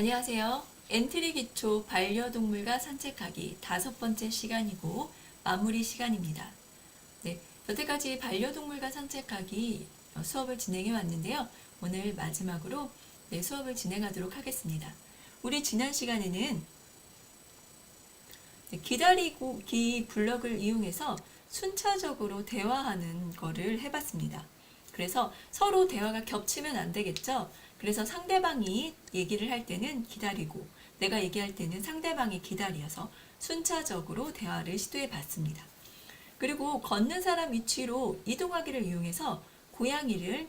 안녕하세요. 엔트리 기초 반려동물과 산책하기 5번째 시간이고 마무리 시간입니다. 네, 여태까지 반려동물과 산책하기 수업을 진행해 왔는데요. 오늘 마지막으로 수업을 진행하도록 하겠습니다. 우리 지난 시간에는 기다리기 블럭을 이용해서 순차적으로 대화하는 거를 해봤습니다. 그래서 서로 대화가 겹치면 안 되겠죠? 그래서 상대방이 얘기를 할 때는 기다리고 내가 얘기할 때는 상대방이 기다려서 순차적으로 대화를 시도해 봤습니다. 그리고 걷는 사람 위치로 이동하기를 이용해서 고양이를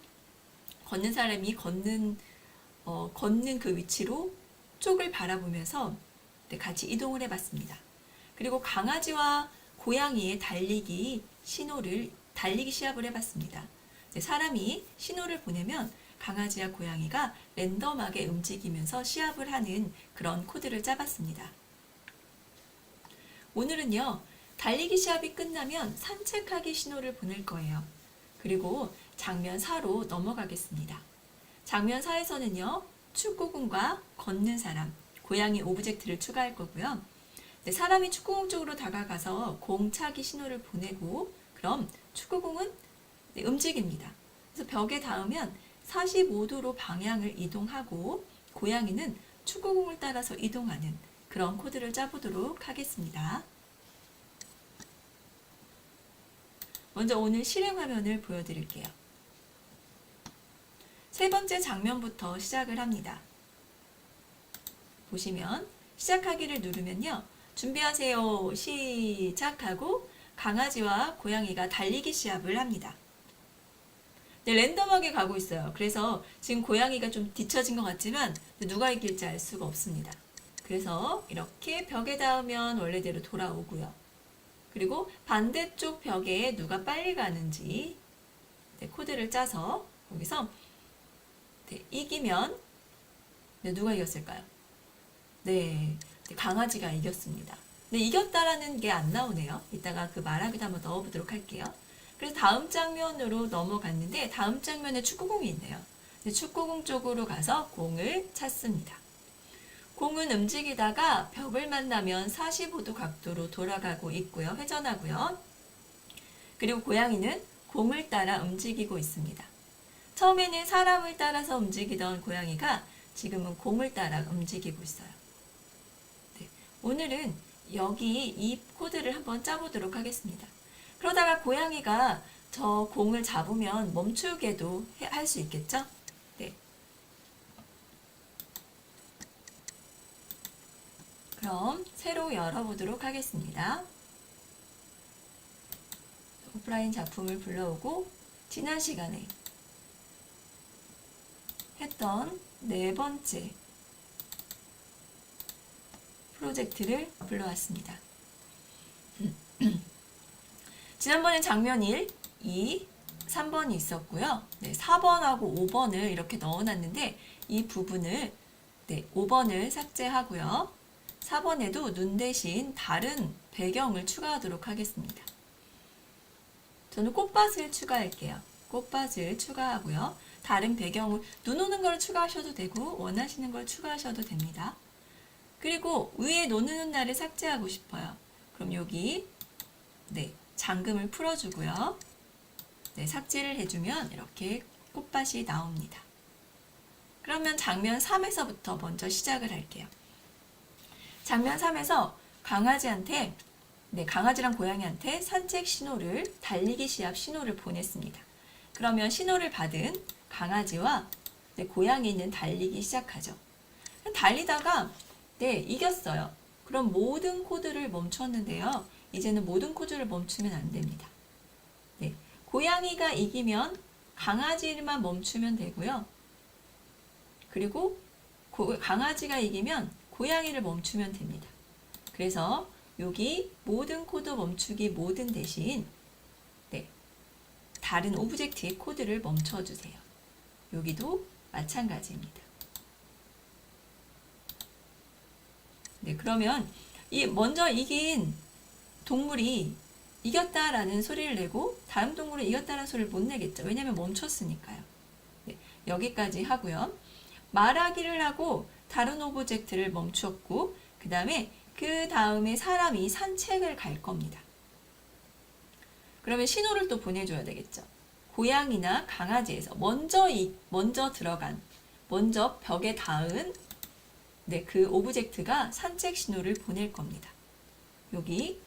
걷는 사람이 걷는 그 위치로 쪽을 바라보면서 같이 이동을 해봤습니다. 그리고 강아지와 고양이의 달리기 시합을 해봤습니다. 사람이 신호를 보내면 강아지와 고양이가 랜덤하게 움직이면서 시합을 하는 그런 코드를 짜봤습니다. 오늘은요, 달리기 시합이 끝나면 산책하기 신호를 보낼 거예요. 그리고 장면 4로 넘어가겠습니다. 장면 4에서는요, 축구공과 걷는 사람, 고양이 오브젝트를 추가할 거고요. 사람이 축구공 쪽으로 다가가서 공 차기 신호를 보내고, 그럼 축구공은 움직입니다. 그래서 벽에 닿으면 45도로 방향을 이동하고 고양이는 축구공을 따라서 이동하는 그런 코드를 짜보도록 하겠습니다. 먼저 오늘 실행 화면을 보여드릴게요. 세 번째 장면부터 시작을 합니다. 보시면 시작하기를 누르면요. 준비하세요. 시작하고 강아지와 고양이가 달리기 시합을 합니다. 네, 랜덤하게 가고 있어요. 그래서 지금 고양이가 좀 뒤처진 것 같지만 누가 이길지 알 수가 없습니다. 그래서 이렇게 벽에 닿으면 원래대로 돌아오고요. 그리고 반대쪽 벽에 누가 빨리 가는지 코드를 짜서 거기서 이기면 누가 이겼을까요? 네, 강아지가 이겼습니다. 네, 이겼다라는 게 안 나오네요. 이따가 그 말하기도 한번 넣어보도록 할게요. 그래서 다음 장면으로 넘어갔는데 다음 장면에 축구공이 있네요. 축구공 쪽으로 가서 공을 찾습니다. 공은 움직이다가 벽을 만나면 45도 각도로 돌아가고 있고요. 회전하고요. 그리고 고양이는 공을 따라 움직이고 있습니다. 처음에는 사람을 따라서 움직이던 고양이가 지금은 공을 따라 움직이고 있어요. 네, 오늘은 여기 이 코드를 한번 짜보도록 하겠습니다. 그러다가 고양이가 저 공을 잡으면 멈추게도 할 수 있겠죠? 네. 그럼 새로 열어보도록 하겠습니다. 오프라인 작품을 불러오고 지난 시간에 했던 네 번째 프로젝트를 불러왔습니다. 지난번엔 장면 1, 2, 3번이 있었고요. 네, 4번하고 5번을 이렇게 넣어놨는데 이 부분을 5번을 삭제하고요. 4번에도 눈 대신 다른 배경을 추가하도록 하겠습니다. 저는 꽃밭을 추가할게요. 꽃밭을 추가하고요. 다른 배경을 눈 오는 걸 추가하셔도 되고 원하시는 걸 추가하셔도 됩니다. 그리고 위에 노는 날을 삭제하고 싶어요. 그럼 여기 잠금을 풀어주고요. 삭제를 해주면 이렇게 꽃밭이 나옵니다. 그러면 장면 3에서부터 먼저 시작을 할게요. 장면 3에서 강아지한테 강아지랑 고양이한테 산책 신호를 달리기 시합 신호를 보냈습니다. 그러면 신호를 받은 강아지와 고양이는 달리기 시작하죠. 달리다가 이겼어요. 그럼 모든 코드를 멈췄는데요. 이제는 모든 코드를 멈추면 안 됩니다. 고양이가 이기면 강아지만 멈추면 되고요. 그리고 강아지가 이기면 고양이를 멈추면 됩니다. 그래서 여기 모든 코드 멈추기 모든 대신 다른 오브젝트의 코드를 멈춰주세요. 여기도 마찬가지입니다. 그러면 먼저 이긴 동물이 이겼다라는 소리를 내고 다음 동물은 이겼다라는 소리를 못 내겠죠. 왜냐하면 멈췄으니까요. 여기까지 하고요. 말하기를 하고 다른 오브젝트를 멈추었고 그 다음에 사람이 산책을 갈 겁니다. 그러면 신호를 또 보내줘야 되겠죠. 고양이나 강아지에서 먼저 벽에 닿은 그 오브젝트가 산책 신호를 보낼 겁니다. 여기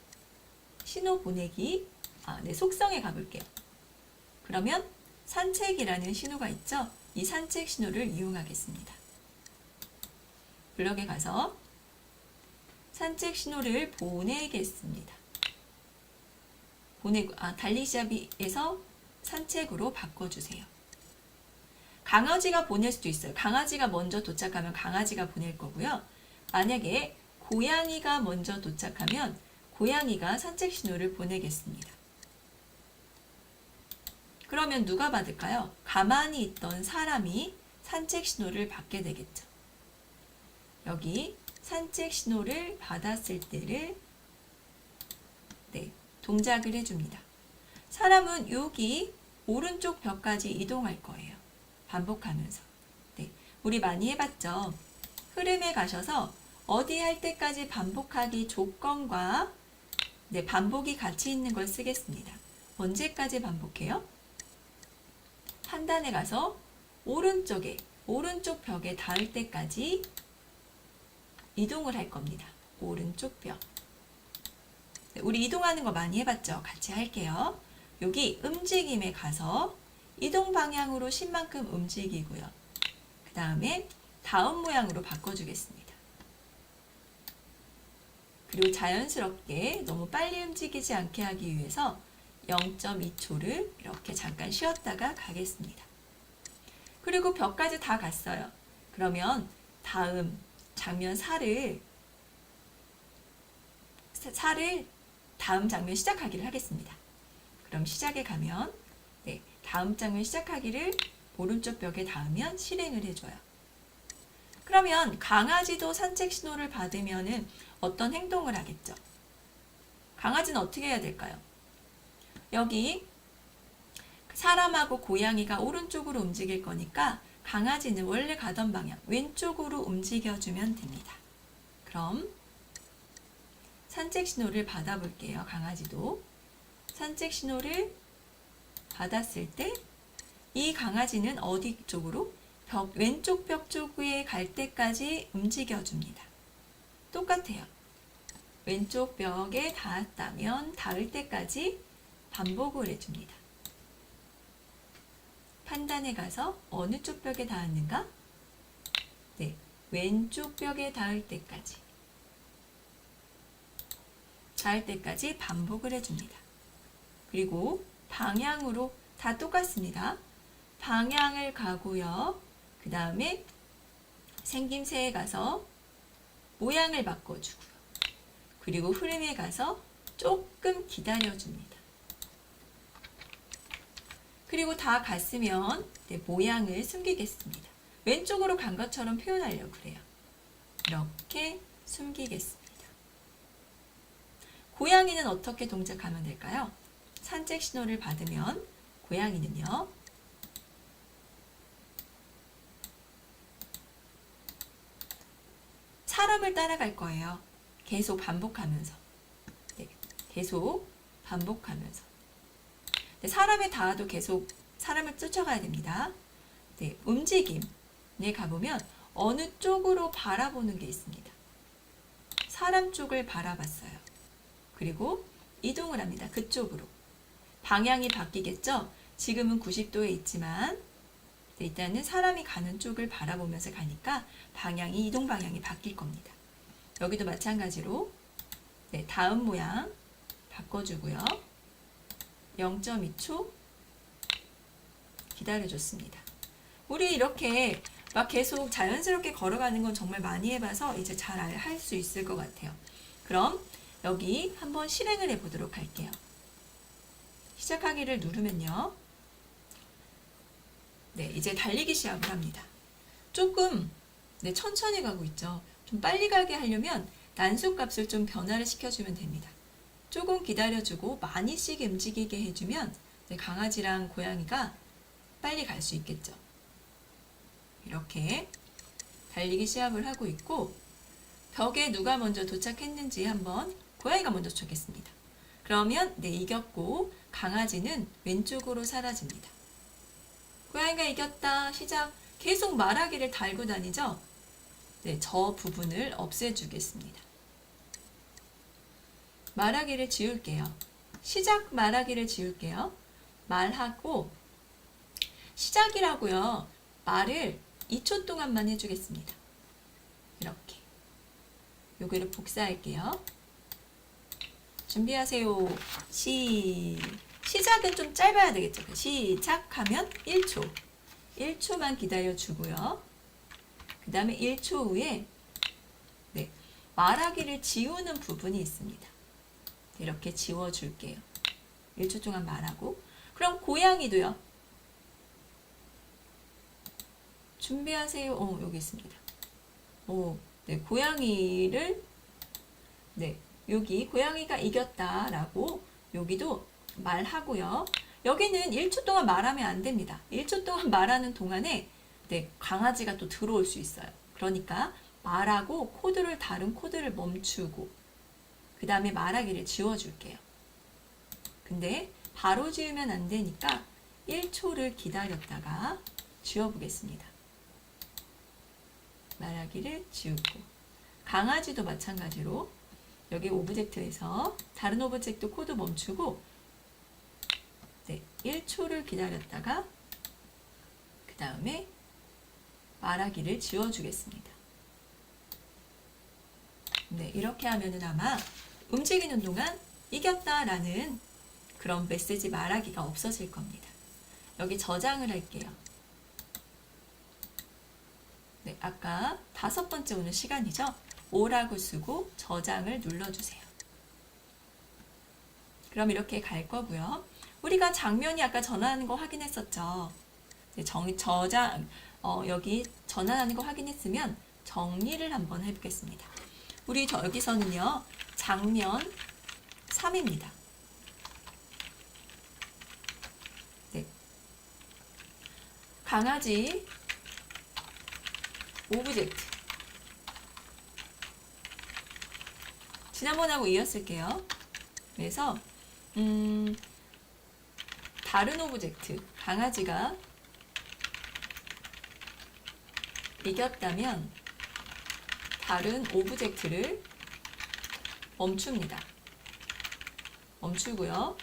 신호 보내기, 속성에 가볼게요. 그러면 산책이라는 신호가 있죠. 이 산책 신호를 이용하겠습니다. 블럭에 가서 산책 신호를 보내겠습니다. 달리기샵에서 산책으로 바꿔주세요. 강아지가 보낼 수도 있어요. 강아지가 먼저 도착하면 강아지가 보낼 거고요. 만약에 고양이가 먼저 도착하면 고양이가 산책 신호를 보내겠습니다. 그러면 누가 받을까요? 가만히 있던 사람이 산책 신호를 받게 되겠죠. 여기 산책 신호를 받았을 때를 동작을 해줍니다. 사람은 여기 오른쪽 벽까지 이동할 거예요. 반복하면서. 우리 많이 해봤죠? 흐름에 가셔서 어디 할 때까지 반복하기 조건과 반복이 같이 있는 걸 쓰겠습니다. 언제까지 반복해요? 판단에 가서 오른쪽 벽에 닿을 때까지 이동을 할 겁니다. 오른쪽 벽. 우리 이동하는 거 많이 해봤죠? 같이 할게요. 여기 움직임에 가서 이동 방향으로 10만큼 움직이고요. 그 다음에 다음 모양으로 바꿔주겠습니다. 그리고 자연스럽게 너무 빨리 움직이지 않게 하기 위해서 0.2초를 이렇게 잠깐 쉬었다가 가겠습니다. 그리고 벽까지 다 갔어요. 그러면 다음 장면 4를 다음 장면 시작하기를 하겠습니다. 그럼 시작에 가면 다음 장면 시작하기를 오른쪽 벽에 닿으면 실행을 해줘요. 그러면 강아지도 산책 신호를 받으면 어떤 행동을 하겠죠? 강아지는 어떻게 해야 될까요? 여기 사람하고 고양이가 오른쪽으로 움직일 거니까 강아지는 원래 가던 방향 왼쪽으로 움직여주면 됩니다. 그럼 산책 신호를 받아볼게요. 강아지도 산책 신호를 받았을 때 이 강아지는 어디 쪽으로? 왼쪽 벽 쪽에 갈 때까지 움직여줍니다. 똑같아요. 왼쪽 벽에 닿았다면 닿을 때까지 반복을 해줍니다. 판단에 가서 어느 쪽 벽에 닿았는가? 왼쪽 벽에 닿을 때까지 반복을 해줍니다. 그리고 방향으로 다 똑같습니다. 방향을 가고요. 그 다음에 생김새에 가서 모양을 바꿔주고요. 그리고 흐름에 가서 조금 기다려줍니다. 그리고 다 갔으면 모양을 숨기겠습니다. 왼쪽으로 간 것처럼 표현하려고 그래요. 이렇게 숨기겠습니다. 고양이는 어떻게 동작하면 될까요? 산책 신호를 받으면 고양이는요. 사람을 따라갈 거예요. 계속 반복하면서. 계속 반복하면서. 사람에 닿아도 계속 사람을 쫓아가야 됩니다. 움직임에 가보면 어느 쪽으로 바라보는 게 있습니다. 사람 쪽을 바라봤어요. 그리고 이동을 합니다. 그쪽으로. 방향이 바뀌겠죠? 지금은 90도에 있지만 일단은 사람이 가는 쪽을 바라보면서 가니까 이동 방향이 바뀔 겁니다. 여기도 마찬가지로 다음 모양 바꿔주고요. 0.2초 기다려줬습니다. 우리 이렇게 막 계속 자연스럽게 걸어가는 건 정말 많이 해봐서 이제 잘 할 수 있을 것 같아요. 그럼 여기 한번 실행을 해보도록 할게요. 시작하기를 누르면요. 이제 달리기 시합을 합니다. 조금 천천히 가고 있죠. 좀 빨리 가게 하려면 단속 값을 좀 변화를 시켜주면 됩니다. 조금 기다려주고 많이씩 움직이게 해주면 강아지랑 고양이가 빨리 갈 수 있겠죠. 이렇게 달리기 시합을 하고 있고 벽에 누가 먼저 도착했는지 한번 고양이가 먼저 도착했습니다. 그러면 네, 이겼고 강아지는 왼쪽으로 사라집니다. 고양이가 이겼다. 시작. 계속 말하기를 달고 다니죠. 네, 저 부분을 없애주겠습니다. 말하기를 지울게요. 시작 말하기를 지울게요. 말하고 시작이라고요. 말을 2초 동안만 해주겠습니다. 이렇게. 요거를 복사할게요. 준비하세요. 시작은 좀 짧아야 되겠죠. 시작하면 1초. 1초만 기다려주고요. 그 다음에 1초 후에 네, 말하기를 지우는 부분이 있습니다. 이렇게 지워줄게요. 1초 동안 말하고. 그럼 고양이도요. 준비하세요. 여기 있습니다. 네, 고양이를 네, 여기 고양이가 이겼다라고 여기도 말하고요. 여기는 1초 동안 말하면 안 됩니다. 1초 동안 말하는 동안에 네, 강아지가 또 들어올 수 있어요. 그러니까 말하고 다른 코드를 멈추고 그 다음에 말하기를 지워줄게요. 근데 바로 지우면 안 되니까 1초를 기다렸다가 지워보겠습니다. 말하기를 지우고 강아지도 마찬가지로 여기 오브젝트에서 다른 오브젝트 코드 멈추고 네, 1초를 기다렸다가 그 다음에 말하기를 지워주겠습니다. 네, 이렇게 하면은 아마 움직이는 동안 이겼다라는 그런 메시지 말하기가 없어질 겁니다. 여기 저장을 할게요. 네, 아까 5번째 오는 시간이죠. 5라고 쓰고 저장을 눌러주세요. 그럼 이렇게 갈 거고요. 우리가 장면이 아까 전환하는 거 확인했었죠. 네, 여기 전환하는 거 확인했으면 정리를 한번 해보겠습니다. 우리 여기서는요. 장면 3입니다. 네. 강아지 오브젝트 지난번하고 이었을게요. 그래서 다른 오브젝트 강아지가 이겼다면 다른 오브젝트를 멈춥니다. 멈추고요.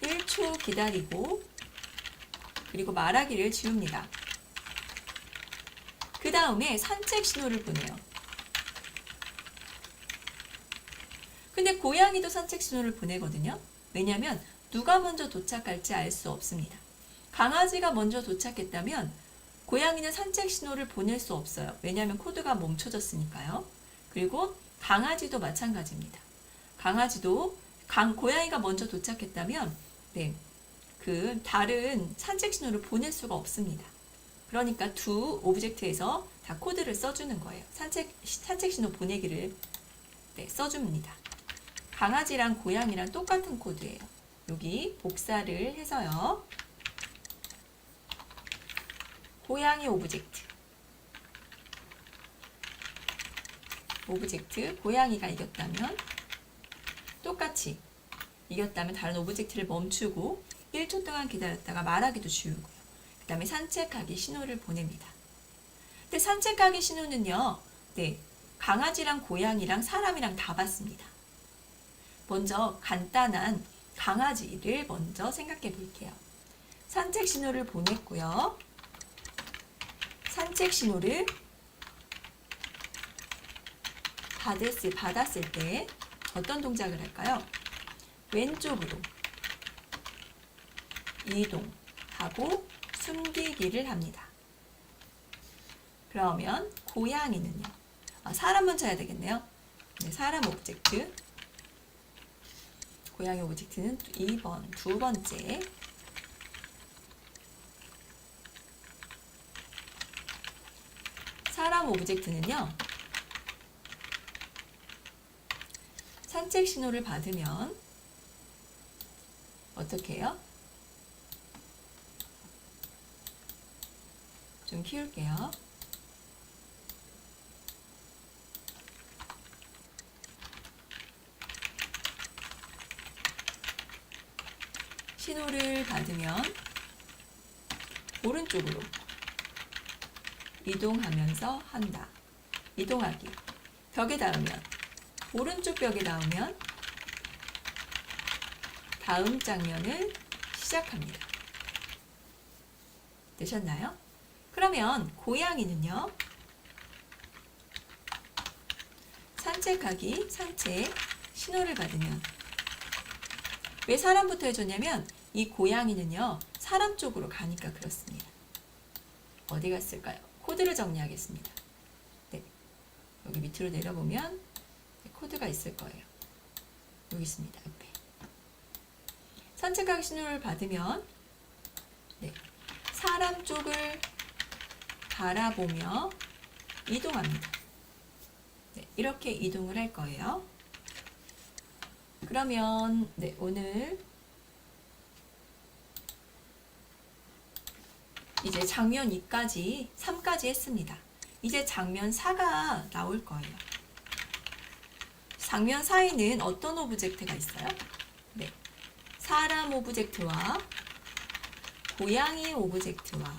1초 기다리고 그리고 말하기를 지웁니다. 그 다음에 산책 신호를 보내요. 근데 고양이도 산책 신호를 보내거든요. 왜냐하면 누가 먼저 도착할지 알 수 없습니다. 강아지가 먼저 도착했다면 고양이는 산책 신호를 보낼 수 없어요. 왜냐하면 코드가 멈춰졌으니까요. 그리고 강아지도 마찬가지입니다. 강아지도 고양이가 먼저 도착했다면 네, 그 다른 산책 신호를 보낼 수가 없습니다. 그러니까 두 오브젝트에서 다 코드를 써주는 거예요. 산책 신호 보내기를 네, 써줍니다. 강아지랑 고양이랑 똑같은 코드예요. 여기 복사를 해서요. 고양이 오브젝트 고양이가 이겼다면 똑같이 이겼다면 다른 오브젝트를 멈추고 1초 동안 기다렸다가 말하기도 지우고요. 그 다음에 산책하기 신호를 보냅니다. 근데 산책하기 신호는요. 네, 강아지랑 고양이랑 사람이랑 다 받습니다. 먼저 간단한 강아지를 먼저 생각해 볼게요. 산책 신호를 보냈고요. 산책 신호를 받았을 때 어떤 동작을 할까요? 왼쪽으로 이동하고 숨기기를 합니다. 그러면 고양이는요. 사람 먼저 해야 되겠네요. 네, 사람 오브젝트. 고양이 오브젝트는 두 번째. 사람 오브젝트는요. 산책 신호를 받으면 어떻게 해요? 좀 키울게요. 신호를 받으면 오른쪽으로 이동하면서 한다. 이동하기. 벽에 닿으면, 오른쪽 벽에 닿으면 다음 장면을 시작합니다. 되셨나요? 그러면 고양이는요. 산책하기, 산책, 신호를 받으면. 왜 사람부터 해줬냐면 이 고양이는요. 사람 쪽으로 가니까 그렇습니다. 어디 갔을까요? 코드를 정리하겠습니다. 네, 여기 밑으로 내려보면 코드가 있을 거예요. 여기 있습니다. 옆에. 산책하기 신호를 받으면 네, 사람 쪽을 바라보며 이동합니다. 네, 이렇게 이동을 할 거예요. 그러면 네, 오늘 이제 장면 2까지, 3까지 했습니다. 이제 장면 4가 나올 거예요. 장면 4에는 어떤 오브젝트가 있어요? 네, 사람 오브젝트와 고양이 오브젝트와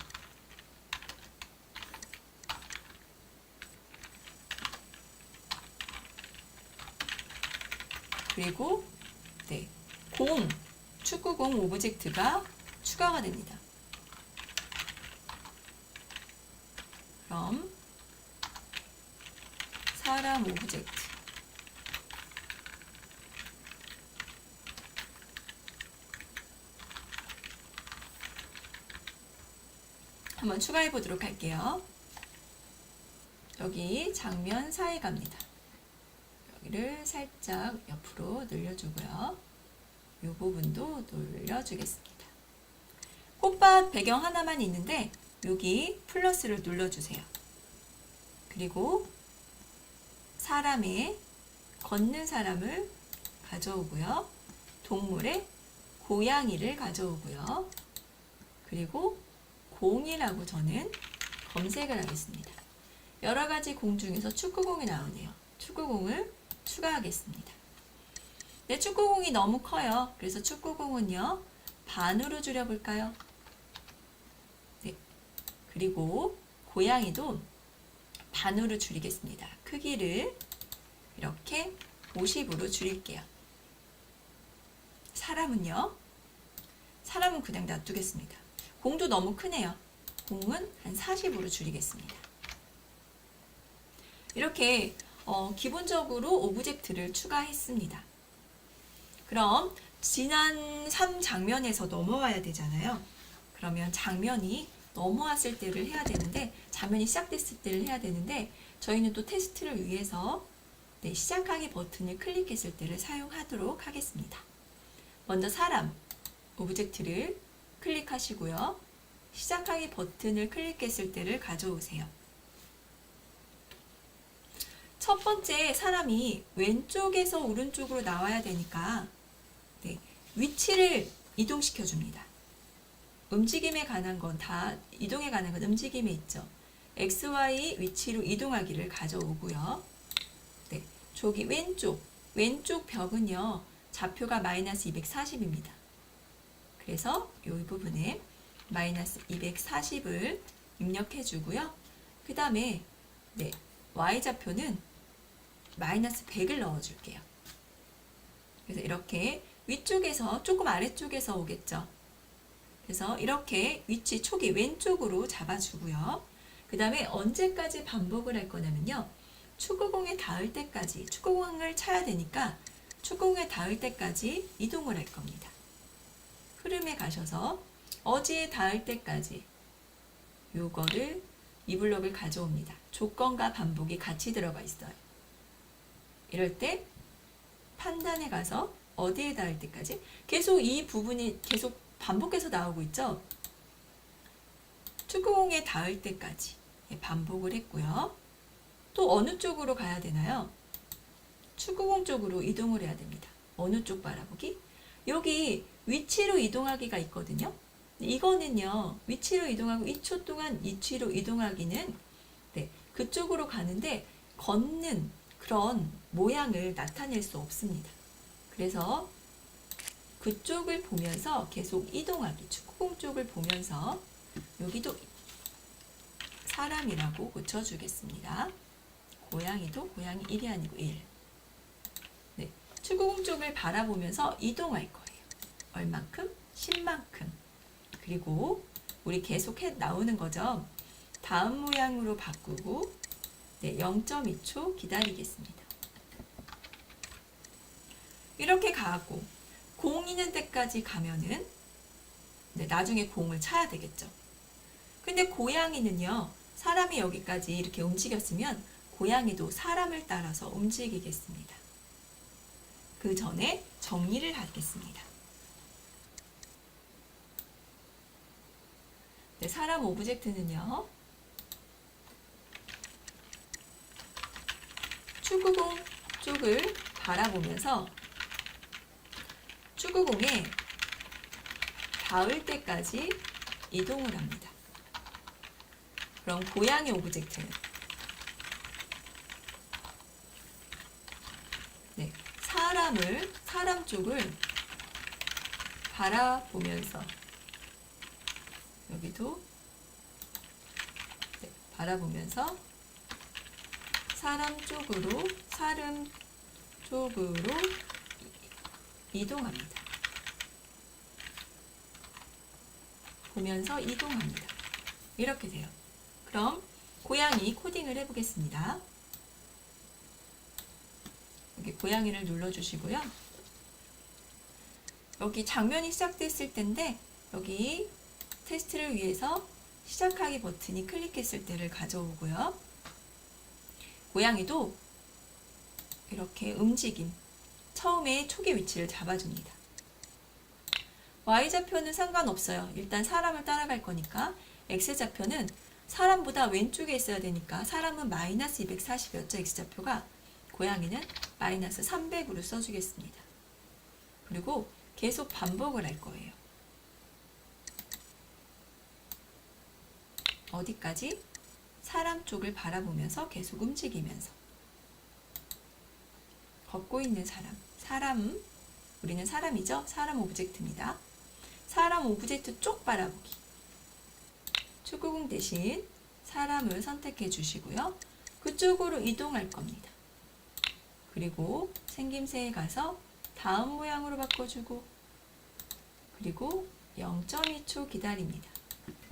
그리고 네, 축구공 오브젝트가 추가가 됩니다. 그럼 사람 오브젝트 한번 추가해 보도록 할게요. 여기 장면 4에 갑니다. 여기를 살짝 옆으로 늘려주고요. 이 부분도 늘려주겠습니다. 꽃밭 배경 하나만 있는데 여기 플러스를 눌러주세요. 그리고 걷는 사람을 가져오고요. 동물의 고양이를 가져오고요. 그리고 공이라고 저는 검색을 하겠습니다. 여러 가지 공 중에서 축구공이 나오네요. 축구공을 추가하겠습니다. 네, 축구공이 너무 커요. 그래서 축구공은요, 반으로 줄여볼까요? 네. 그리고 고양이도 반으로 줄이겠습니다. 크기를 이렇게 50으로 줄일게요. 사람은 그냥 놔두겠습니다. 공도 너무 크네요. 공은 한 40으로 줄이겠습니다. 이렇게 기본적으로 오브젝트를 추가했습니다. 그럼 지난 3장면에서 넘어와야 되잖아요. 그러면 장면이 넘어왔을 때를 해야 되는데, 장면이 시작됐을 때를 해야 되는데, 저희는 또 테스트를 위해서 네, 시작하기 버튼을 클릭했을 때를 사용하도록 하겠습니다. 먼저 사람 오브젝트를 클릭하시고요. 시작하기 버튼을 클릭했을 때를 가져오세요. 첫 번째 사람이 왼쪽에서 오른쪽으로 나와야 되니까 네, 위치를 이동시켜 줍니다. 움직임에 관한 건 다 이동에 관한 건 움직임에 있죠. XY 위치로 이동하기를 가져오고요. 네, 저기 왼쪽 벽은요. 좌표가 마이너스 240입니다. 그래서 이 부분에 마이너스 240을 입력해 주고요. 그 다음에 네, Y좌표는 마이너스 100을 넣어 줄게요. 그래서 이렇게 위쪽에서 조금 아래쪽에서 오겠죠. 그래서 이렇게 위치 초기 왼쪽으로 잡아주고요. 그 다음에 언제까지 반복을 할 거냐면요. 축구공에 닿을 때까지, 축구공을 차야 되니까 축구공에 닿을 때까지 이동을 할 겁니다. 흐름에 가셔서 어지에 닿을 때까지 요거를 이 블럭을 가져옵니다. 조건과 반복이 같이 들어가 있어요. 이럴 때 판단에 가서 어디에 닿을 때까지 계속 이 부분이 계속 반복해서 나오고 있죠. 축구공에 닿을 때까지 반복을 했고요. 또 어느 쪽으로 가야 되나요? 축구공 쪽으로 이동을 해야 됩니다. 어느 쪽 바라보기? 여기 위치로 이동하기가 있거든요. 이거는요. 위치로 이동하고 2초 동안 위치로 이동하기는 네, 그쪽으로 가는데 걷는 그런 모양을 나타낼 수 없습니다. 그래서 그쪽을 보면서 계속 이동하기. 축구공 쪽을 보면서 여기도 사람이라고 고쳐주겠습니다. 고양이도 고양이 1이 아니고 1. 네, 축구공 쪽을 바라보면서 이동할 거예요. 얼만큼? 10만큼. 그리고 우리 계속 나오는 거죠. 다음 모양으로 바꾸고 네, 0.2초 기다리겠습니다. 이렇게 가고 공 있는 데까지 가면은 네, 나중에 공을 차야 되겠죠. 근데 고양이는요, 사람이 여기까지 이렇게 움직였으면 고양이도 사람을 따라서 움직이겠습니다. 그 전에 정리를 하겠습니다. 네, 사람 오브젝트는요, 축구공 쪽을 바라보면서 축구공에 닿을 때까지 이동을 합니다. 그럼 고양이 오브젝트는 네, 사람 쪽을 바라보면서 여기도 네, 바라보면서 사람 쪽으로 이동합니다. 보면서 이동합니다. 이렇게 돼요. 그럼 고양이 코딩을 해보겠습니다. 여기 고양이를 눌러주시고요. 여기 장면이 시작됐을 때인데 여기 테스트를 위해서 시작하기 버튼이 클릭했을 때를 가져오고요. 고양이도 이렇게 움직임, 처음에 초기 위치를 잡아줍니다. Y좌표는 상관없어요. 일단 사람을 따라갈 거니까. X좌표는 사람보다 왼쪽에 있어야 되니까 사람은 마이너스 240이었죠. X좌표가. 고양이는 마이너스 300으로 써주겠습니다. 그리고 계속 반복을 할 거예요. 어디까지? 사람 쪽을 바라보면서 계속 움직이면서. 걷고 있는 사람, 우리는 사람이죠? 사람 오브젝트입니다. 사람 오브젝트 쪽 바라보기. 축구공 대신 사람을 선택해 주시고요. 그쪽으로 이동할 겁니다. 그리고 생김새에 가서 다음 모양으로 바꿔주고 그리고 0.2초 기다립니다.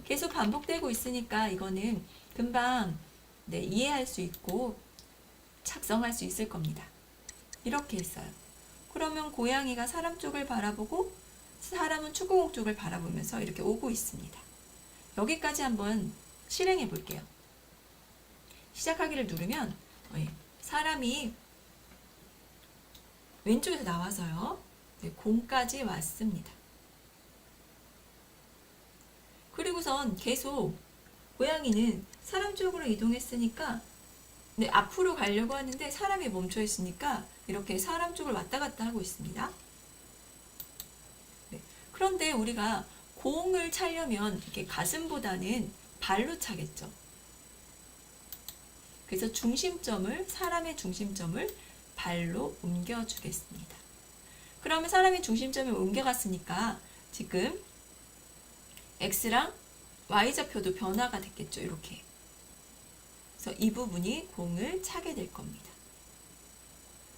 계속 반복되고 있으니까 이거는 금방 네, 이해할 수 있고 작성할 수 있을 겁니다. 이렇게 했어요. 그러면 고양이가 사람 쪽을 바라보고 사람은 축구공 쪽을 바라보면서 이렇게 오고 있습니다. 여기까지 한번 실행해 볼게요. 시작하기를 누르면 사람이 왼쪽에서 나와서요. 네, 공까지 왔습니다. 그리고선 계속 고양이는 사람 쪽으로 이동했으니까 네, 앞으로 가려고 하는데 사람이 멈춰 있으니까 이렇게 사람 쪽을 왔다 갔다 하고 있습니다. 네, 그런데 우리가 공을 차려면 이렇게 가슴보다는 발로 차겠죠. 그래서 사람의 중심점을 발로 옮겨주겠습니다. 그러면 사람의 중심점을 옮겨갔으니까 지금 X랑 Y좌표도 변화가 됐겠죠. 이렇게. 그래서 이 부분이 공을 차게 될 겁니다.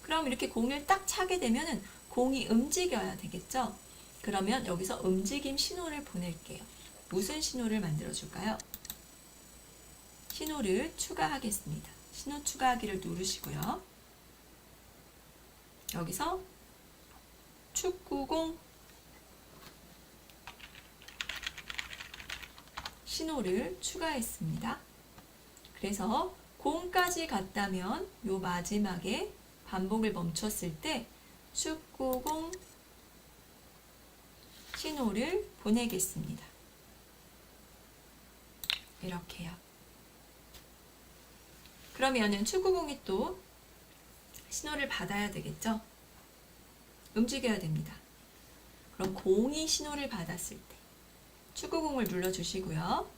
그럼 이렇게 공을 딱 차게 되면 공이 움직여야 되겠죠. 그러면 여기서 움직임 신호를 보낼게요. 무슨 신호를 만들어줄까요? 신호를 추가하겠습니다. 신호 추가하기를 누르시고요. 여기서 축구공 신호를 추가했습니다. 그래서 공까지 갔다면 요 마지막에 반복을 멈췄을 때 축구공 신호를 보내겠습니다. 이렇게요. 그러면은 축구공이 또 신호를 받아야 되겠죠? 움직여야 됩니다. 그럼 공이 신호를 받았을 때 축구공을 눌러주시고요.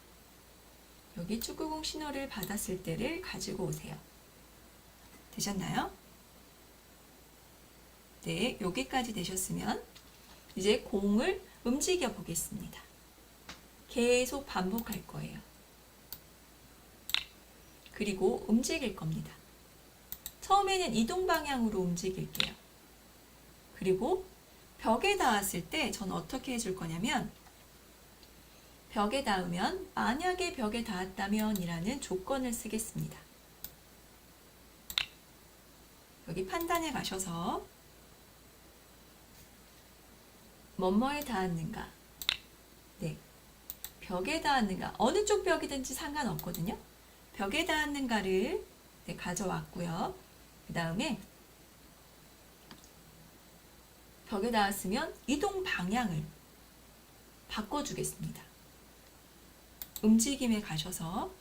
여기 축구공 신호를 받았을 때를 가지고 오세요. 되셨나요? 네, 여기까지 되셨으면 이제 공을 움직여 보겠습니다. 계속 반복할 거예요. 그리고 움직일 겁니다. 처음에는 이동 방향으로 움직일게요. 그리고 벽에 닿았을 때 전 어떻게 해줄 거냐면, 벽에 닿으면 만약에 벽에 닿았다면 이라는 조건을 쓰겠습니다. 여기 판단에 가셔서 뭐뭐에 닿았는가, 네, 벽에 닿았는가, 어느 쪽 벽이든지 상관없거든요. 벽에 닿았는가를 네, 가져왔고요. 그 다음에 벽에 닿았으면 이동 방향을 바꿔주겠습니다. 움직임에 가셔서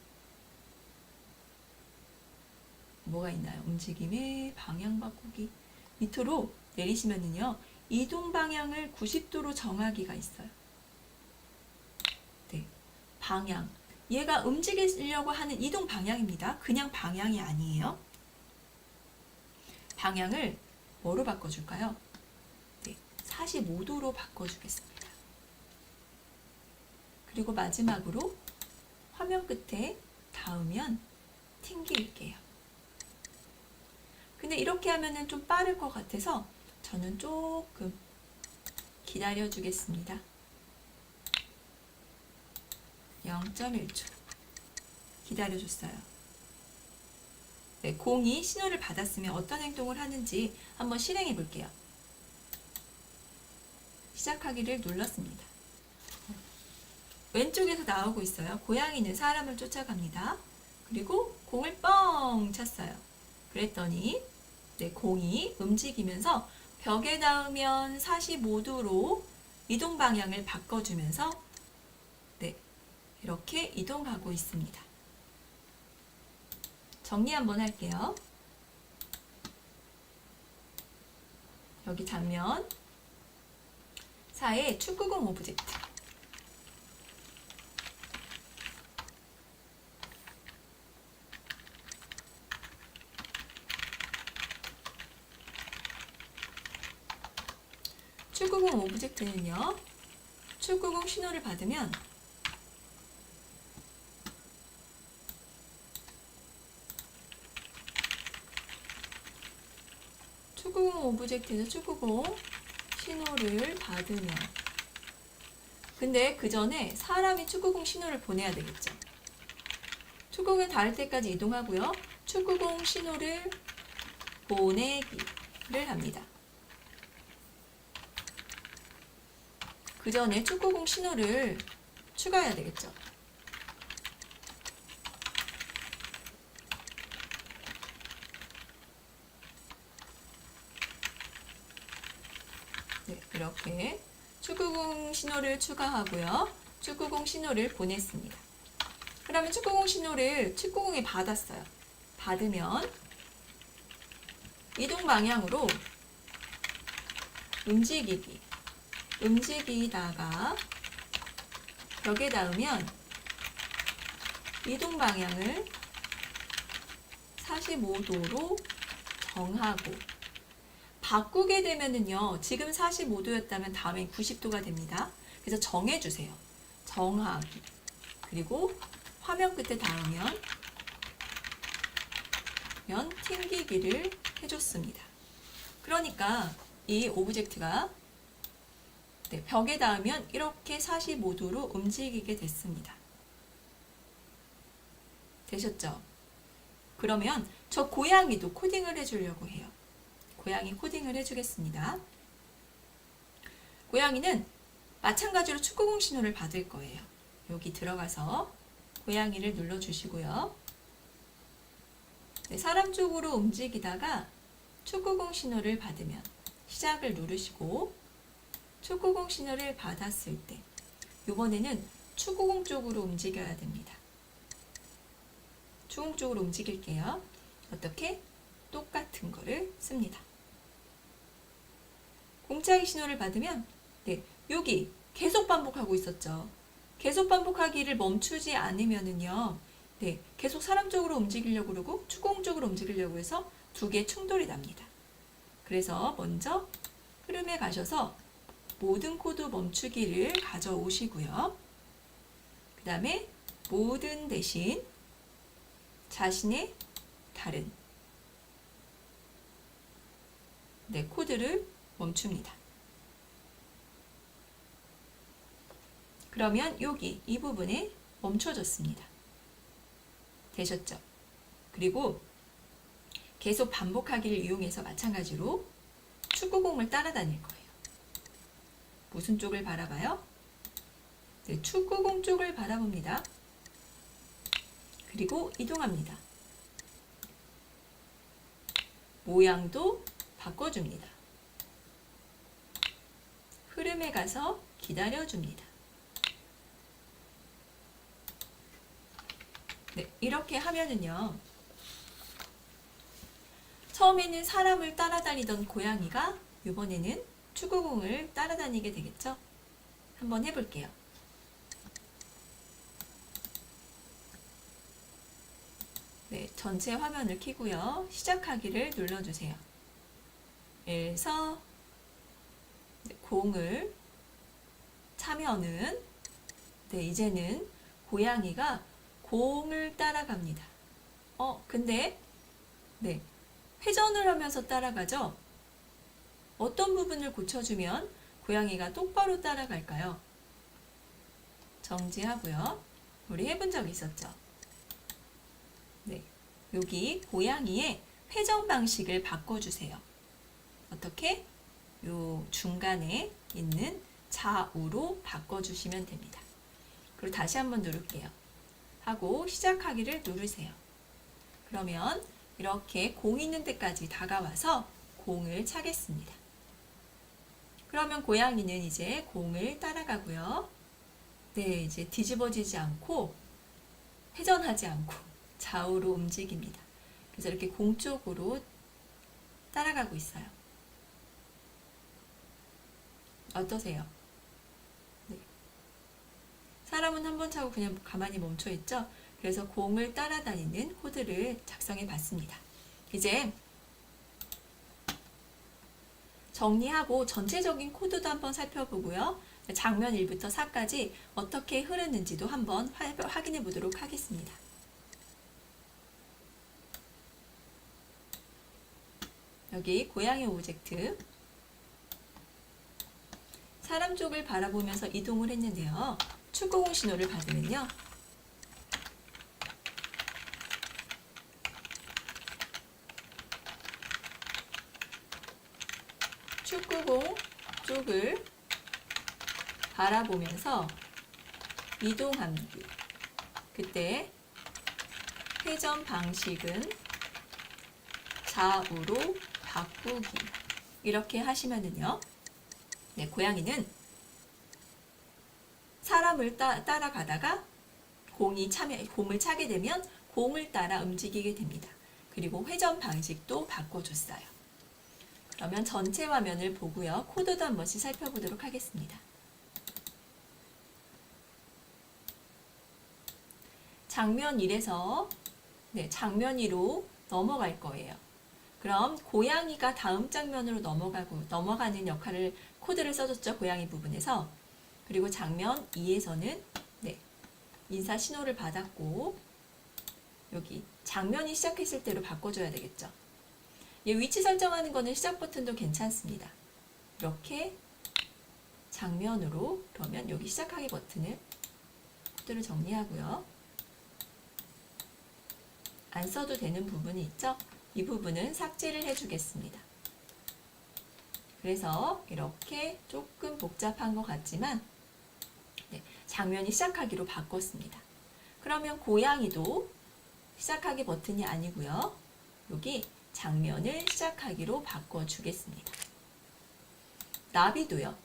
뭐가 있나요? 움직임에 방향 바꾸기 밑으로 내리시면은요, 이동 방향을 90도로 정하기가 있어요. 네, 방향. 얘가 움직이려고 하는 이동 방향입니다. 그냥 방향이 아니에요. 방향을 뭐로 바꿔줄까요? 네, 45도로 바꿔주겠습니다. 그리고 마지막으로 화면 끝에 닿으면 튕길게요. 근데 이렇게 하면은 좀 빠를 것 같아서 저는 조금 기다려 주겠습니다. 0.1초 기다려 줬어요. 네, 공이 신호를 받았으면 어떤 행동을 하는지 한번 실행해 볼게요. 시작하기를 눌렀습니다. 왼쪽에서 나오고 있어요. 고양이는 사람을 쫓아갑니다. 그리고 공을 뻥 찼어요. 그랬더니 네, 공이 움직이면서 벽에 닿으면 45도로 이동 방향을 바꿔주면서 네, 이렇게 이동하고 있습니다. 정리 한번 할게요. 여기 장면 4의 축구공 오브젝트. 축구공 오브젝트는요, 축구공 신호를 받으면 축구공 오브젝트에서 축구공 신호를 받으면, 근데 그 전에 사람이 축구공 신호를 보내야 되겠죠. 축구공에 닿을 때까지 이동하고요. 축구공 신호를 보내기를 합니다. 그 전에 축구공 신호를 추가해야 되겠죠. 네, 이렇게 축구공 신호를 추가하고요. 축구공 신호를 보냈습니다. 그러면 축구공 신호를 축구공이 받았어요. 받으면 이동 방향으로 움직이다가 벽에 닿으면 이동 방향을 45도로 정하고, 바꾸게 되면은요, 지금 45도였다면 다음엔 90도가 됩니다. 그래서 정해주세요. 정하기. 그리고 화면 끝에 닿으면 튕기기를 해줬습니다. 그러니까 이 오브젝트가 네, 벽에 닿으면 이렇게 45도로 움직이게 됐습니다. 되셨죠? 그러면 저 고양이도 코딩을 해주려고 해요. 고양이 코딩을 해주겠습니다. 고양이는 마찬가지로 축구공 신호를 받을 거예요. 여기 들어가서 고양이를 눌러주시고요. 네, 사람 쪽으로 움직이다가 축구공 신호를 받으면 시작을 누르시고, 축구공 신호를 받았을 때 이번에는 축구공 쪽으로 움직여야 됩니다. 축구공 쪽으로 움직일게요. 어떻게? 똑같은 거를 씁니다. 공차기 신호를 받으면 네, 여기 계속 반복하고 있었죠. 계속 반복하기를 멈추지 않으면은요, 네, 계속 사람 쪽으로 움직이려고 그러고 축구공 쪽으로 움직이려고 해서 두 개 충돌이 납니다. 그래서 먼저 흐름에 가셔서 모든 코드 멈추기를 가져오시고요. 그 다음에 모든 대신 자신의 다른 코드를 멈춥니다. 그러면 여기 이 부분에 멈춰졌습니다. 되셨죠? 그리고 계속 반복하기를 이용해서 마찬가지로 축구공을 따라다닐 거예요. 무슨 쪽을 바라봐요? 네, 축구공 쪽을 바라봅니다. 그리고 이동합니다. 모양도 바꿔줍니다. 흐름에 가서 기다려줍니다. 네, 이렇게 하면은요. 처음에는 사람을 따라다니던 고양이가 이번에는 축구공을 따라다니게 되겠죠? 한번 해볼게요. 네, 전체 화면을 켜고요. 시작하기를 눌러주세요. 그래서 공을 차면은 이제는 고양이가 공을 따라갑니다. 근데 회전을 하면서 따라가죠? 어떤 부분을 고쳐주면 고양이가 똑바로 따라갈까요? 정지하고요. 우리 해본 적 있었죠? 네, 여기 고양이의 회전 방식을 바꿔주세요. 어떻게? 요 중간에 있는 좌우로 바꿔주시면 됩니다. 그리고 다시 한번 누를게요. 하고 시작하기를 누르세요. 그러면 이렇게 공 있는 데까지 다가와서 공을 차겠습니다. 그러면 고양이는 이제 공을 따라가고요. 네, 이제 뒤집어지지 않고 회전하지 않고 좌우로 움직입니다. 그래서 이렇게 공 쪽으로 따라가고 있어요. 어떠세요? 네. 사람은 한 번 차고 그냥 가만히 멈춰 있죠? 그래서 공을 따라다니는 코드를 작성해 봤습니다. 이제 정리하고 전체적인 코드도 한번 살펴보고요. 장면 1부터 4까지 어떻게 흐르는지도 한번 확인해 보도록 하겠습니다. 여기 고양이 오브젝트 사람 쪽을 바라보면서 이동을 했는데요. 축구공 신호를 받으면요. 축구공 쪽을 바라보면서 이동하기. 그때 회전 방식은 좌우로 바꾸기. 이렇게 하시면은요. 네, 고양이는 사람을 따라가다가 공을 차게 되면 공을 따라 움직이게 됩니다. 그리고 회전 방식도 바꿔줬어요. 그러면 전체 화면을 보고요. 코드도 한 번씩 살펴보도록 하겠습니다. 장면 1에서 장면 2로 넘어갈 거예요. 그럼 고양이가 다음 장면으로 넘어가는 역할을 코드를 써줬죠. 고양이 부분에서. 그리고 장면 2에서는 인사 신호를 받았고 여기 장면이 시작했을 때로 바꿔줘야 되겠죠. 위치 설정하는 거는 시작 버튼도 괜찮습니다. 이렇게 장면으로 그러면 여기 시작하기 버튼을 코드를 정리하고요. 안 써도 되는 부분이 있죠. 이 부분은 삭제를 해주겠습니다. 그래서 이렇게 조금 복잡한 것 같지만 장면이 시작하기로 바꿨습니다. 그러면 고양이도 시작하기 버튼이 아니고요. 여기 장면을 시작하기로 바꿔주겠습니다. 나비도요.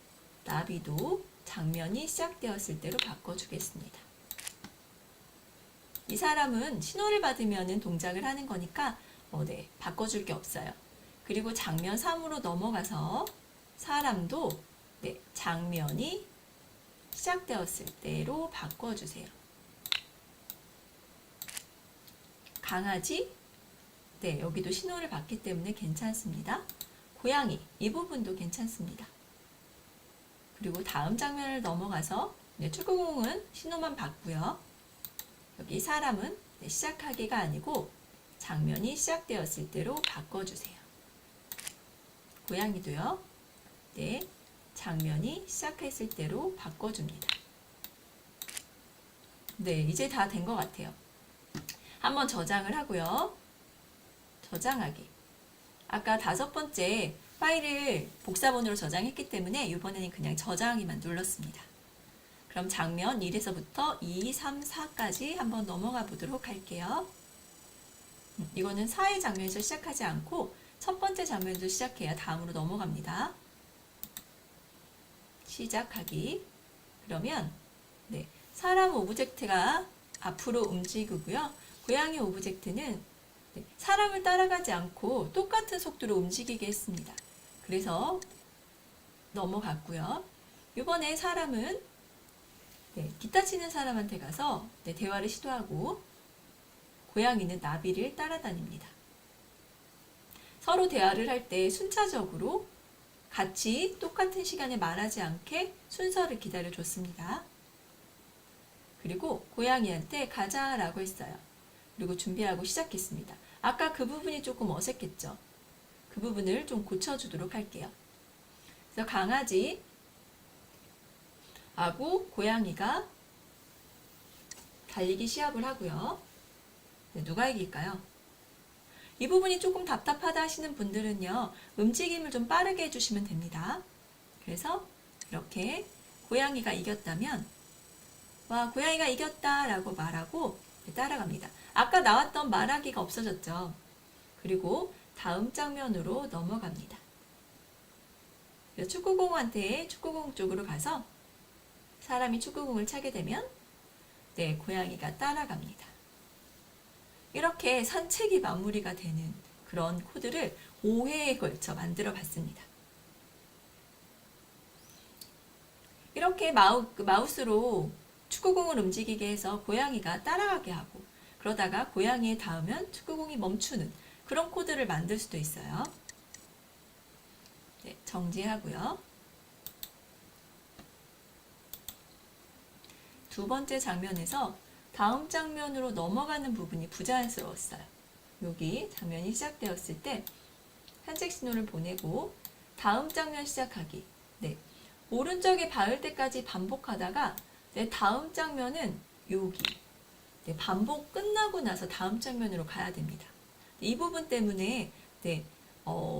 나비도 장면이 시작되었을 때로 바꿔주겠습니다. 이 사람은 신호를 받으면 동작을 하는 거니까 바꿔줄 게 없어요. 그리고 장면 3으로 넘어가서 사람도 장면이 시작되었을 때로 바꿔주세요. 강아지, 여기도 신호를 받기 때문에 괜찮습니다. 고양이, 이 부분도 괜찮습니다. 그리고 다음 장면을 넘어가서 축구공은 신호만 받고요. 여기 사람은 시작하기가 아니고 장면이 시작되었을 때로 바꿔주세요. 고양이도요. 네, 장면이 시작했을 때로 바꿔줍니다. 네, 이제 다 된 것 같아요. 한번 저장을 하고요. 저장하기. 아까 5번째 파일을 복사본으로 저장했기 때문에 이번에는 그냥 저장하기만 눌렀습니다. 그럼 장면 1에서부터 2, 3, 4까지 한번 넘어가 보도록 할게요. 이거는 4의 장면에서 시작하지 않고 첫 번째 장면에서 시작해야 다음으로 넘어갑니다. 시작하기. 그러면 네, 사람 오브젝트가 앞으로 움직이고요. 고양이 오브젝트는 사람을 따라가지 않고 똑같은 속도로 움직이게 했습니다. 그래서 넘어갔고요. 이번에 사람은 기타 치는 사람한테 가서 대화를 시도하고 고양이는 나비를 따라다닙니다. 서로 대화를 할 때 순차적으로 같이 똑같은 시간에 말하지 않게 순서를 기다려줬습니다. 그리고 고양이한테 가자 라고 했어요. 그리고 준비하고 시작했습니다. 아까 그 부분이 조금 어색했죠? 그 부분을 좀 고쳐주도록 할게요. 그래서 강아지하고 고양이가 달리기 시합을 하고요. 누가 이길까요? 이 부분이 조금 답답하다 하시는 분들은요, 움직임을 좀 빠르게 해주시면 됩니다. 그래서 이렇게 고양이가 이겼다면, 와, 고양이가 이겼다 라고 말하고 따라갑니다. 아까 나왔던 말하기가 없어졌죠. 그리고 다음 장면으로 넘어갑니다. 축구공한테 축구공 쪽으로 가서 사람이 축구공을 차게 되면 고양이가 따라갑니다. 이렇게 산책이 마무리가 되는 그런 코드를 5회에 걸쳐 만들어 봤습니다. 이렇게 마우스로 축구공을 움직이게 해서 고양이가 따라가게 하고 그러다가 고양이에 닿으면 축구공이 멈추는 그런 코드를 만들 수도 있어요. 네, 정지하고요. 두 번째 장면에서 다음 장면으로 넘어가는 부분이 부자연스러웠어요. 여기 장면이 시작되었을 때 산책 신호를 보내고 다음 장면 시작하기. 네, 오른쪽에 닿을 때까지 반복하다가 다음 장면은 여기 반복 끝나고 나서 다음 장면으로 가야 됩니다. 이 부분 때문에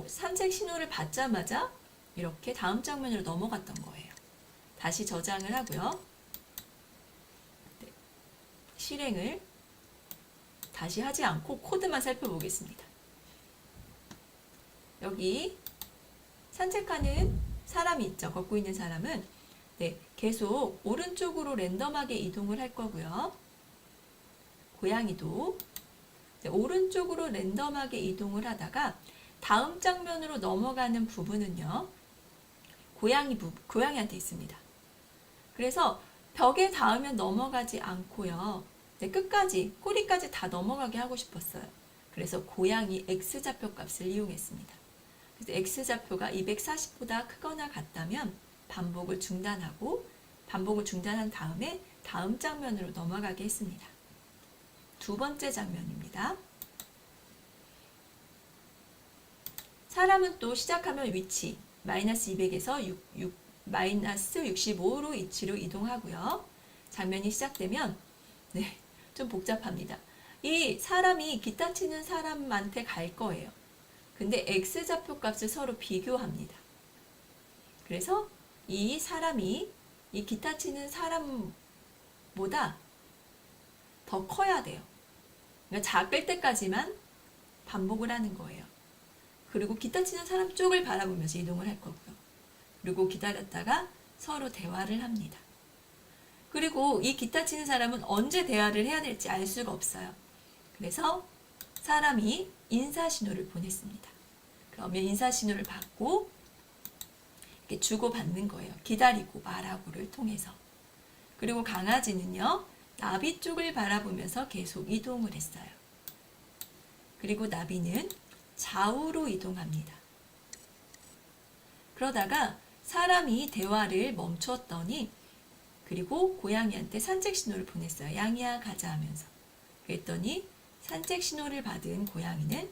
산책 신호를 받자마자 이렇게 다음 장면으로 넘어갔던 거예요. 다시 저장을 하고요. 실행을 다시 하지 않고 코드만 살펴보겠습니다. 여기 산책하는 사람이 있죠. 걷고 있는 사람은 계속 오른쪽으로 랜덤하게 이동을 할 거고요. 고양이도 오른쪽으로 랜덤하게 이동을 하다가 다음 장면으로 넘어가는 부분은요. 고양이한테 있습니다. 그래서 벽에 닿으면 넘어가지 않고요. 끝까지, 꼬리까지 다 넘어가게 하고 싶었어요. 그래서 고양이 X좌표 값을 이용했습니다. 그래서 X좌표가 240보다 크거나 같다면 반복을 중단하고 반복을 중단한 다음에 다음 장면으로 넘어가게 했습니다. 두 번째 장면입니다. 사람은 또 시작하면 위치 마이너스 200에서 마이너스 65로 위치로 이동하고요. 장면이 시작되면 좀 복잡합니다. 이 사람이 기타 치는 사람한테 갈 거예요. 근데 X좌표 값을 서로 비교합니다. 그래서 이 사람이 이 기타 치는 사람보다 더 커야 돼요. 그러니까 작을 때까지만 반복을 하는 거예요. 그리고 기타 치는 사람 쪽을 바라보면서 이동을 할 거고요. 그리고 기다렸다가 서로 대화를 합니다. 그리고 이 기타 치는 사람은 언제 대화를 해야 될지 알 수가 없어요. 그래서 사람이 인사신호를 보냈습니다. 그러면 인사신호를 받고 이렇게 주고받는 거예요. 기다리고 말하고를 통해서. 그리고 강아지는요. 나비 쪽을 바라보면서 계속 이동을 했어요. 그리고 나비는 좌우로 이동합니다. 그러다가 사람이 대화를 멈추었더니 그리고 고양이한테 산책 신호를 보냈어요. 양이야 가자 하면서. 그랬더니 산책 신호를 받은 고양이는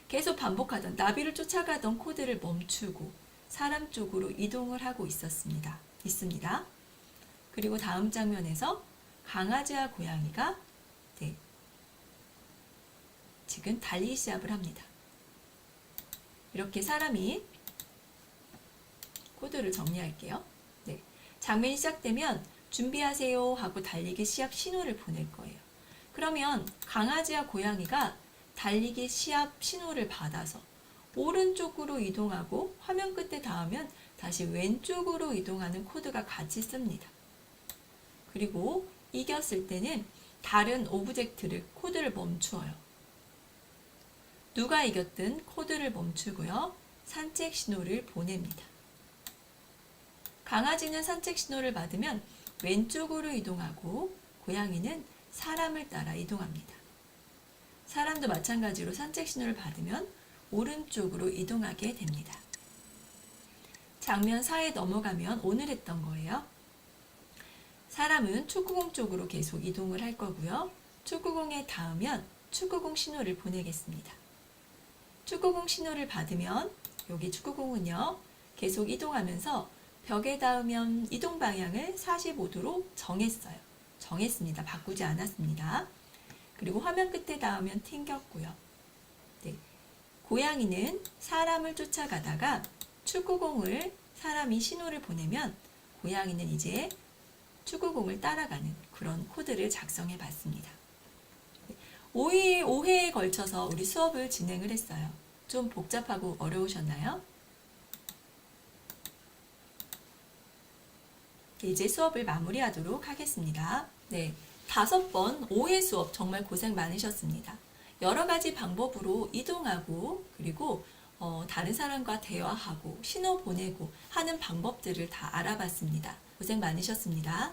계속 반복하던 나비를 쫓아가던 코드를 멈추고 사람 쪽으로 이동을 하고 있습니다. 그리고 다음 장면에서 강아지와 고양이가 지금 달리기 시합을 합니다. 이렇게 사람이 코드를 정리할게요. 장면이 시작되면 준비하세요 하고 달리기 시합 신호를 보낼 거예요. 그러면 강아지와 고양이가 달리기 시합 신호를 받아서 오른쪽으로 이동하고 화면 끝에 닿으면 다시 왼쪽으로 이동하는 코드가 같이 씁니다. 그리고 이겼을 때는 다른 오브젝트를 코드를 멈추어요. 누가 이겼든 코드를 멈추고요. 산책 신호를 보냅니다. 강아지는 산책 신호를 받으면 왼쪽으로 이동하고 고양이는 사람을 따라 이동합니다. 사람도 마찬가지로 산책 신호를 받으면 오른쪽으로 이동하게 됩니다. 장면 4에 넘어가면 오늘 했던 거예요. 사람은 축구공 쪽으로 계속 이동을 할 거고요. 축구공에 닿으면 축구공 신호를 보내겠습니다. 축구공 신호를 받으면 여기 축구공은요. 계속 이동하면서 벽에 닿으면 이동 방향을 45도로 정했습니다. 바꾸지 않았습니다. 그리고 화면 끝에 닿으면 튕겼고요. 고양이는 사람을 쫓아가다가 축구공을 사람이 신호를 보내면 고양이는 이제 축구공을 따라가는 그런 코드를 작성해 봤습니다. 5회에 걸쳐서 우리 수업을 진행을 했어요. 좀 복잡하고 어려우셨나요? 이제 수업을 마무리하도록 하겠습니다. 5번 5회 수업 정말 고생 많으셨습니다. 여러 가지 방법으로 이동하고 그리고 다른 사람과 대화하고 신호 보내고 하는 방법들을 다 알아봤습니다. 고생 많으셨습니다.